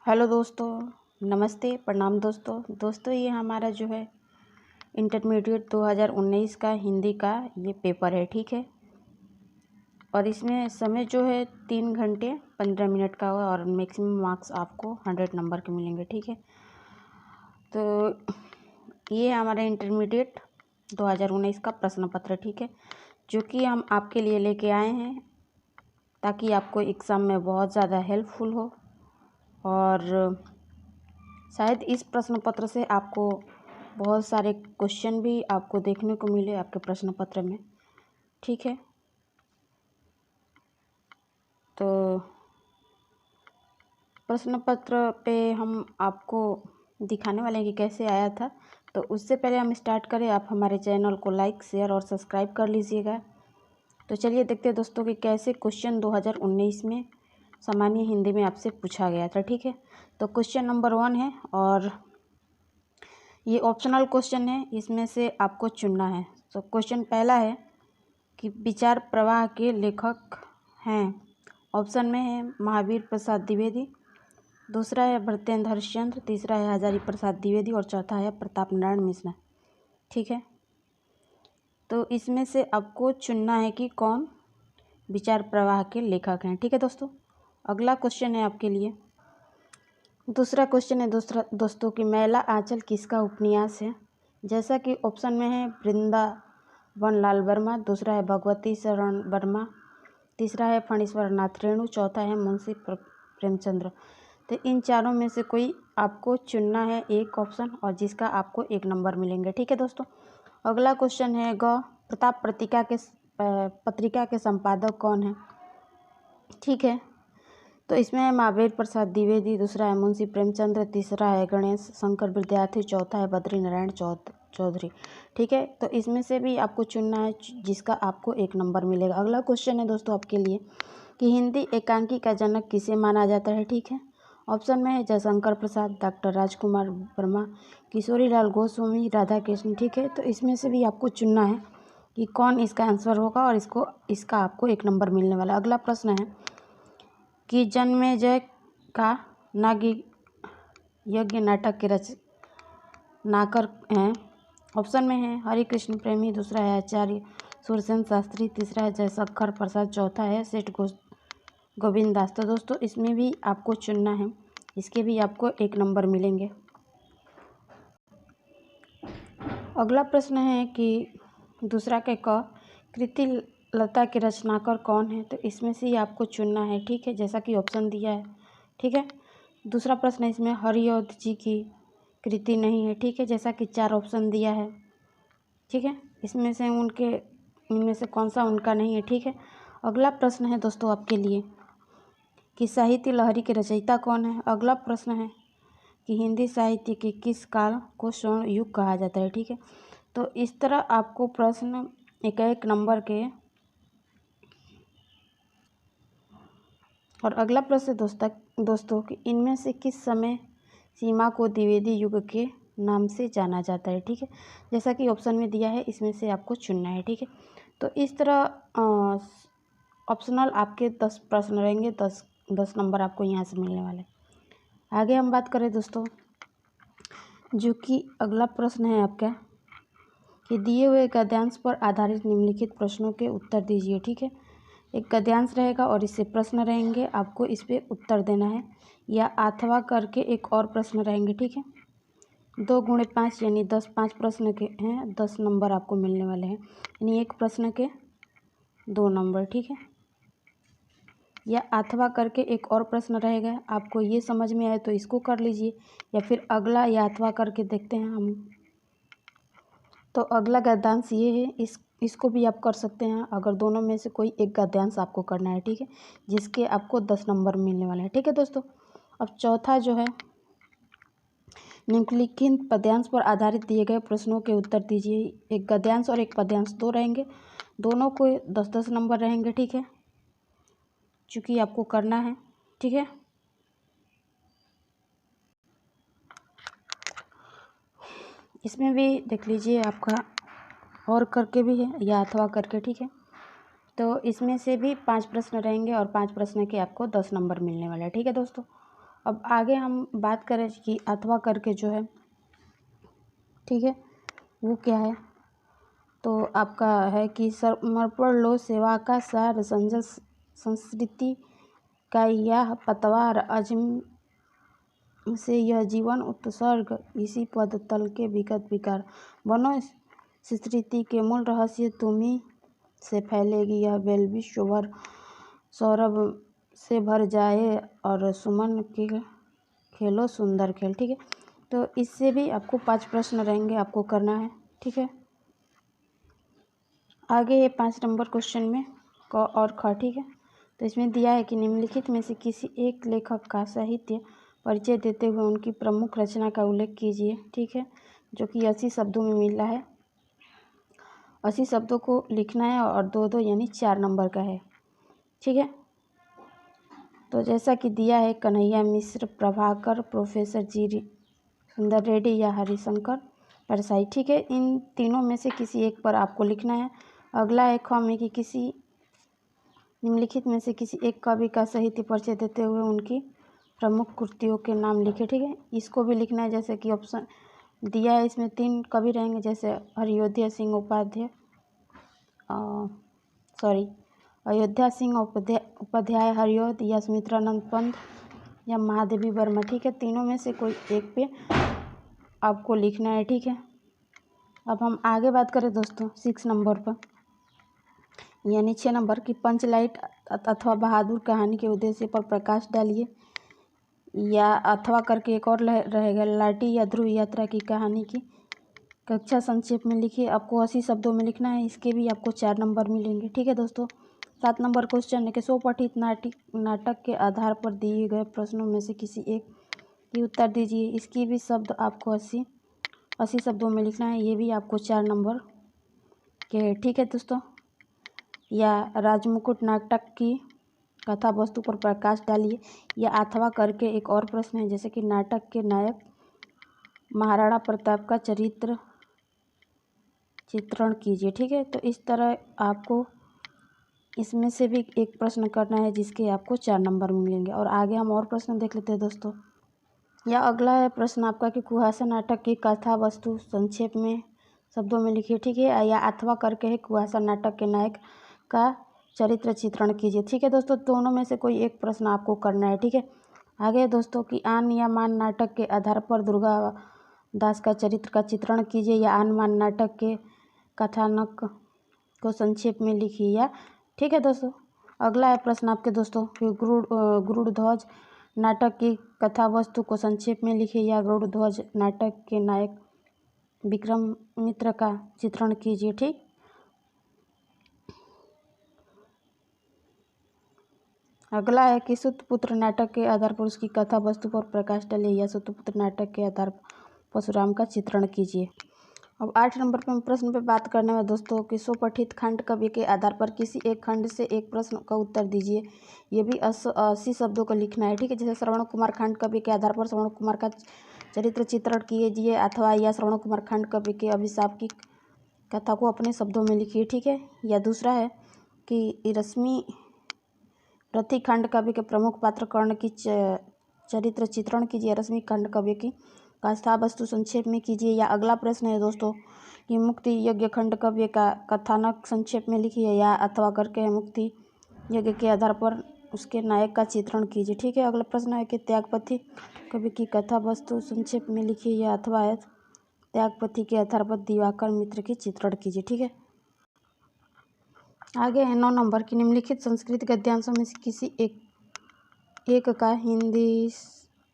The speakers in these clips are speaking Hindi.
हेलो दोस्तों, नमस्ते, प्रणाम दोस्तों। ये हमारा जो है इंटरमीडिएट 2019 का हिंदी का ये पेपर है, ठीक है। और इसमें समय जो है 3 घंटे 15 मिनट का हुआ और मैक्सिमम मार्क्स आपको 100 नंबर के मिलेंगे, ठीक है। तो ये हमारा इंटरमीडिएट 2019 का प्रश्न पत्र, ठीक है, जो कि हम आपके लिए लेके आए हैं ताकि आपको एग्ज़ाम में बहुत ज़्यादा हेल्पफुल हो। और शायद इस प्रश्न पत्र से आपको बहुत सारे क्वेश्चन भी आपको देखने को मिले आपके प्रश्न पत्र में, ठीक है। तो प्रश्न पत्र पे हम आपको दिखाने वाले हैं कि कैसे आया था। तो उससे पहले हम स्टार्ट करें, आप हमारे चैनल को लाइक, शेयर और सब्सक्राइब कर लीजिएगा। तो चलिए देखते हैं दोस्तों कि कैसे क्वेश्चन 2019 में सामान्य हिंदी में आपसे पूछा गया था, ठीक है। तो क्वेश्चन नंबर 1 है और ये ऑप्शनल क्वेश्चन है, इसमें से आपको चुनना है। तो क्वेश्चन पहला है कि विचार प्रवाह के लेखक हैं। ऑप्शन में है महावीर प्रसाद द्विवेदी, दूसरा है भरतेंद्र हरिश्चंद्र, तीसरा है हजारी प्रसाद द्विवेदी और चौथा है प्रताप नारायण मिश्रा, ठीक है। तो इसमें से आपको चुनना है कि कौन विचार प्रवाह के लेखक हैं, ठीक है दोस्तों। अगला क्वेश्चन है आपके लिए, दूसरा क्वेश्चन है दोस्तों कि मैला आंचल किसका उपन्यास है। जैसा कि ऑप्शन में है वृंदावन लाल वर्मा, दूसरा है भगवती शरण वर्मा, तीसरा है फणीश्वर नाथ रेणु, चौथा है मुंशी प्रेमचंद्र। तो इन चारों में से कोई आपको चुनना है एक ऑप्शन और जिसका आपको 1 नंबर मिलेंगे, ठीक है दोस्तों। अगला क्वेश्चन है प्रताप पत्रिका के संपादक कौन है, ठीक है। तो इसमें है महावीर प्रसाद द्विवेदी, दूसरा है मुंशी प्रेमचंद्र, तीसरा है गणेश शंकर विद्यार्थी, चौथा है बद्री नारायण चौधरी, ठीक है। तो इसमें से भी आपको चुनना है जिसका आपको 1 नंबर मिलेगा। अगला क्वेश्चन है दोस्तों आपके लिए कि हिंदी एकांकी का जनक किसे माना जाता है, ठीक है। ऑप्शन में है जयशंकर प्रसाद, डॉक्टर राजकुमार वर्मा, किशोरीलाल गोस्वामी, राधा कृष्ण, ठीक है। तो इसमें से भी आपको चुनना है कि कौन इसका आंसर होगा और इसका आपको 1 नंबर मिलने वाला। अगला प्रश्न है कि जन्मेजय का नागी यज्ञ नाटक के रचनाकार हैं। ऑप्शन में है हरिकृष्ण प्रेमी, दूसरा है आचार्य सूरसेन शास्त्री, तीसरा है जयशंकर प्रसाद, चौथा है सेठ गोविंद दास। तो दोस्तों इसमें भी आपको चुनना है, इसके भी आपको 1 नंबर मिलेंगे। अगला प्रश्न है कि दूसरा के कृति लता के रचनाकार कौन है। तो इसमें से ही आपको चुनना है, ठीक है, जैसा कि ऑप्शन दिया है, ठीक है। दूसरा प्रश्न है इसमें हरिऔध जी की कृति नहीं है, ठीक है, जैसा कि 4 ऑप्शन दिया है, ठीक है। इनमें से कौन सा उनका नहीं है, ठीक है। अगला प्रश्न है दोस्तों आपके लिए कि साहित्य लहरी के रचयिता कौन है। अगला प्रश्न है कि हिंदी साहित्य के किस काल को स्वर्ण युग कहा जाता है, ठीक है। तो इस तरह आपको प्रश्न 1-1 नंबर के। और अगला प्रश्न दोस्तों कि इनमें से किस समय सीमा को द्विवेदी युग के नाम से जाना जाता है, ठीक है, जैसा कि ऑप्शन में दिया है, इसमें से आपको चुनना है, ठीक है। तो इस तरह ऑप्शनल आपके 10 प्रश्न रहेंगे, 10 नंबर आपको यहाँ से मिलने वाले। आगे हम बात करें दोस्तों, जो कि अगला प्रश्न है आपका कि दिए हुए गद्यांश पर आधारित निम्नलिखित प्रश्नों के उत्तर दीजिए, ठीक है। एक गद्यांश रहेगा और इससे प्रश्न रहेंगे, आपको इस पर उत्तर देना है या अथवा करके एक और प्रश्न रहेंगे, ठीक है। 2 × 5 यानी 10, 5 प्रश्न के हैं, 10 नंबर आपको मिलने वाले हैं, यानी एक प्रश्न के 2 नंबर, ठीक है। या अथवा करके एक और प्रश्न रहेगा, आपको ये समझ में आए तो इसको कर लीजिए या फिर अगला या अथवा करके देखते हैं हम। तो अगला गद्यांश ये है, इसको भी आप कर सकते हैं अगर दोनों में से कोई एक गद्यांश आपको करना है, ठीक है, जिसके आपको 10 नंबर मिलने वाले हैं, ठीक है दोस्तों। अब चौथा जो है निम्नलिखित पद्यांश पर आधारित दिए गए प्रश्नों के उत्तर दीजिए। एक गद्यांश और एक पद्यांश 2 रहेंगे, दोनों को 10-10 नंबर रहेंगे, ठीक है, चूँकि आपको करना है, ठीक है। इसमें भी देख लीजिए आपका और करके भी है या अथवा करके, ठीक है। तो इसमें से भी 5 प्रश्न रहेंगे और 5 प्रश्न के आपको 10 नंबर मिलने वाला है, ठीक है दोस्तों। अब आगे हम बात करें कि अथवा करके जो है, ठीक है, वो क्या है। तो आपका है कि समर्पण लो सेवा का सार, संजस संस्कृति का यह पतवार, अजम से यह जीवन उत्सर्ग, इसी पद तल के विगत विकार, बनो संस्कृति के मूल रहस्य तुम्ही से फैलेगी यह बेल विश्व भर, सौरभ से भर जाए और सुमन के खेलो सुंदर खेल। ठीक है, तो इससे भी आपको 5 प्रश्न रहेंगे, आपको करना है। ठीक है, आगे ये 5 नंबर क्वेश्चन में क और ख। ठीक है, तो इसमें दिया है कि निम्नलिखित में से किसी एक लेखक का साहित्य परिचय देते हुए उनकी प्रमुख रचना का उल्लेख कीजिए। ठीक है, जो कि 80 शब्दों में मिला है। 80 शब्दों को लिखना है और 2-2 यानी 4 नंबर का है। ठीक है, तो जैसा कि दिया है कन्हैया मिश्र, प्रभाकर, प्रोफेसर जी सुंदर रेड्डी या हरिशंकर परसाई। ठीक है, इन तीनों में से किसी एक पर आपको लिखना है। अगला है ख में कि किसी निम्नलिखित में से किसी एक कवि का साहित्य परिचय देते हुए उनकी प्रमुख कृतियों के नाम लिखे। ठीक है, इसको भी लिखना है। जैसे कि ऑप्शन दिया है, इसमें 3 कवि रहेंगे, जैसे अयोध्या सिंह उपाध्याय हरिऔध या सुमित्रानंद पंत या महादेवी वर्मा। ठीक है, तीनों में से कोई एक पे आपको लिखना है। ठीक है, अब हम आगे बात करें दोस्तों 6 नंबर पर, यानी 6 नंबर की पंचलाइट अथवा बहादुर कहानी के उद्देश्य पर प्रकाश डालिए, या अथवा करके एक और रहेगा लाटी या ध्रुव यात्रा की कहानी की कक्षा संक्षेप में लिखिए। आपको 80 शब्दों में लिखना है, इसके भी आपको 4 नंबर मिलेंगे। ठीक है दोस्तों, 7 नंबर क्वेश्चन है कि स्वपठित नाटक के आधार पर दिए गए प्रश्नों में से किसी एक की उत्तर दीजिए। इसकी भी शब्द आपको 80 शब्दों में लिखना है, ये भी आपको 4 नंबर के। ठीक है दोस्तों, या राजमुकुट नाटक की कथा वस्तु पर प्रकाश डालिए, या अथवा करके एक और प्रश्न है, जैसे कि नाटक के नायक महाराणा प्रताप का चित्रण कीजिए। ठीक है, तो इस तरह आपको इसमें से भी एक प्रश्न करना है, जिसके आपको 4 नंबर मिलेंगे। और आगे हम और प्रश्न देख लेते हैं दोस्तों। या अगला है प्रश्न आपका कि कुहासा नाटक की कथा वस्तु संक्षेप में शब्दों में लिखिए। ठीक है, या अथवा करके है कुहासा नाटक के नायक का चरित्र चित्रण कीजिए। ठीक है दोस्तों, दोनों में से कोई एक प्रश्न आपको करना है। ठीक है, आगे दोस्तों कि आन या मान नाटक के आधार पर दुर्गा दास का चरित्र का चित्रण कीजिए, या आन मान नाटक के कथानक को संक्षेप में लिखिए। या ठीक है दोस्तों, अगला है प्रश्न आपके दोस्तों कि गरुड़ध्वज नाटक की कथा वस्तु को संक्षेप में लिखिए, या गरुड़ध्वज नाटक के नायक विक्रमित्र का चित्रण कीजिए। ठीक, अगला है कि सुतपुत्र नाटक के आधार पर उसकी कथा वस्तु पर प्रकाश डालिए, या सुतपुत्र नाटक के आधार पर परशुराम का चित्रण कीजिए। अब 8 नंबर पे हम प्रश्न पे बात करने में दोस्तों कि स्वपठित खंड काव्य के आधार पर किसी एक खंड से एक प्रश्न का उत्तर दीजिए। ये भी 80 शब्दों को लिखना है। ठीक है, जैसे श्रवण कुमार खंड काव्य के आधार पर श्रवण कुमार का चरित्र चित्रण कीजिए, अथवा या श्रवण कुमार खंड काव्य के अभिशाप की कथा को अपने शब्दों में लिखिए। ठीक है, या दूसरा है कि रश्मि रथी खंड काव्य के प्रमुख पात्र कर्ण की चरित्र चित्रण कीजिए। रश्मि खंड काव्य की कथा वस्तु संक्षेप में कीजिए। या अगला प्रश्न है दोस्तों कि मुक्ति यज्ञ खंड काव्य का कथानक संक्षेप में लिखिए, या अथवा करके मुक्ति यज्ञ के आधार पर उसके नायक का चित्रण कीजिए। ठीक है, अगला प्रश्न है कि त्यागपति कवि की कथा वस्तु संक्षेप में लिखिए, या अथवा है त्यागपति के आधार पर दिवाकर मित्र की चित्रण कीजिए। ठीक है, आगे है 9 नंबर की निम्नलिखित संस्कृत गद्यांशों में से किसी एक का हिंदी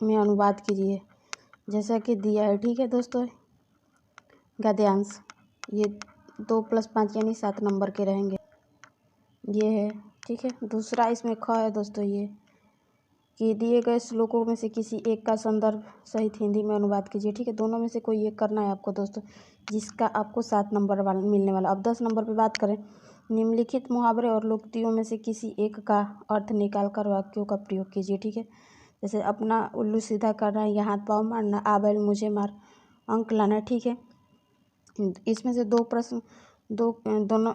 में अनुवाद कीजिए, जैसा कि दिया है। ठीक है दोस्तों, गद्यांश ये 2 + 5 यानी 7 नंबर के रहेंगे, ये है। ठीक है, दूसरा इसमें ख है दोस्तों, ये कि दिए गए श्लोकों में से किसी एक का संदर्भ सहित हिंदी में अनुवाद कीजिए। ठीक है, दोनों में से कोई एक करना है आपको दोस्तों, जिसका आपको 7 नंबर वाला मिलने वाला। अब 10 नंबर पे बात करें, निम्नलिखित मुहावरे और लोकोक्तियों में से किसी एक का अर्थ निकालकर वाक्यों का प्रयोग कीजिए। ठीक है, जैसे अपना उल्लू सीधा करना, या हाथ पाँव मारना, आ बैल मुझे मार, अंक लाना। ठीक है, इसमें से दोनों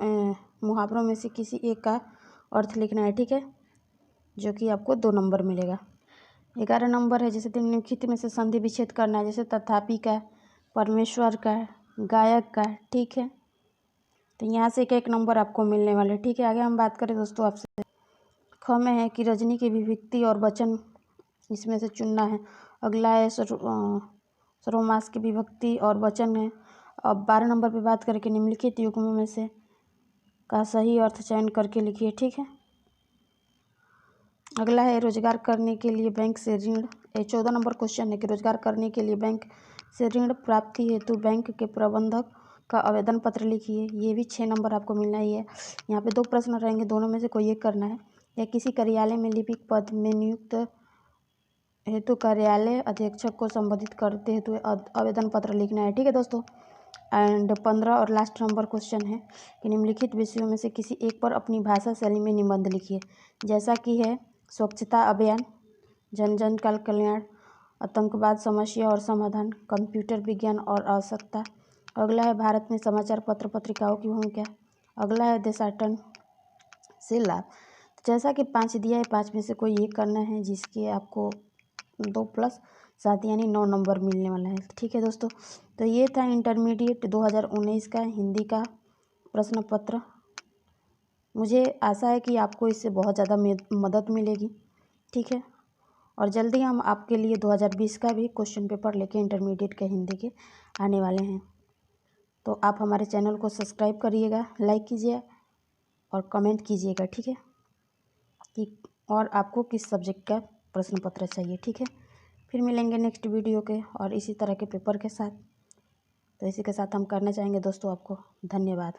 मुहावरों में से किसी एक का अर्थ लिखना है। ठीक है, जो कि आपको 2 नंबर मिलेगा। 11 नंबर है जैसे निम्नलिखित में से संधि विच्छेद करना है, जैसे तथापि का, परमेश्वर का, गायक का। ठीक है, तो यहाँ से एक एक नंबर आपको मिलने वाले। ठीक है, आगे हम बात करें दोस्तों आपसे। ख में है कि रजनी की विभक्ति और वचन इसमें से चुनना है। अगला है सर्वमास की विभक्ति और वचन है। अब 12 नंबर पे बात करें कि निम्नलिखित युग्मों में से का सही अर्थ चयन करके लिखिए। ठीक है, अगला है रोजगार करने के लिए बैंक से ऋण। 14 नंबर क्वेश्चन है कि रोजगार करने के लिए बैंक से ऋण प्राप्ति हेतु बैंक के प्रबंधक का आवेदन पत्र लिखिए। ये भी 6 नंबर आपको मिलना ही है। यहाँ पे 2 प्रश्न रहेंगे, दोनों में से कोई एक करना है। या किसी कार्यालय में लिपिक पद में नियुक्त हेतु कार्यालय अधीक्षक को संबोधित करते हेतु आवेदन पत्र लिखना है। ठीक है दोस्तों, एंड 15 और लास्ट नंबर क्वेश्चन है कि निम्नलिखित विषयों में से किसी एक पर अपनी भाषा शैली में निबंध लिखिए, जैसा कि है स्वच्छता अभियान, जन जन का कल्याण, आतंकवाद समस्या और समाधान, कंप्यूटर विज्ञान और आवश्यकता। अगला है भारत में समाचार पत्र पत्रिकाओं की भूमिका। अगला है देशाटन से लाभ। जैसा कि 5 दिया है, 5 में से कोई एक करना है, जिसके आपको 2+7 यानी 9 नंबर मिलने वाला है। ठीक है दोस्तों, तो ये था इंटरमीडिएट 2019 का हिंदी का प्रश्न पत्र। मुझे आशा है कि आपको इससे बहुत ज़्यादा मदद मिलेगी। ठीक है, और जल्दी हम आपके लिए 2020 का भी क्वेश्चन पेपर लेके इंटरमीडिएट के हिंदी के आने वाले हैं। तो आप हमारे चैनल को सब्सक्राइब करिएगा, लाइक कीजिए और कमेंट कीजिएगा। ठीक है, कि और आपको किस सब्जेक्ट का प्रश्न पत्र चाहिए। ठीक है, फिर मिलेंगे नेक्स्ट वीडियो के और इसी तरह के पेपर के साथ। तो इसी के साथ हम करना चाहेंगे दोस्तों आपको धन्यवाद।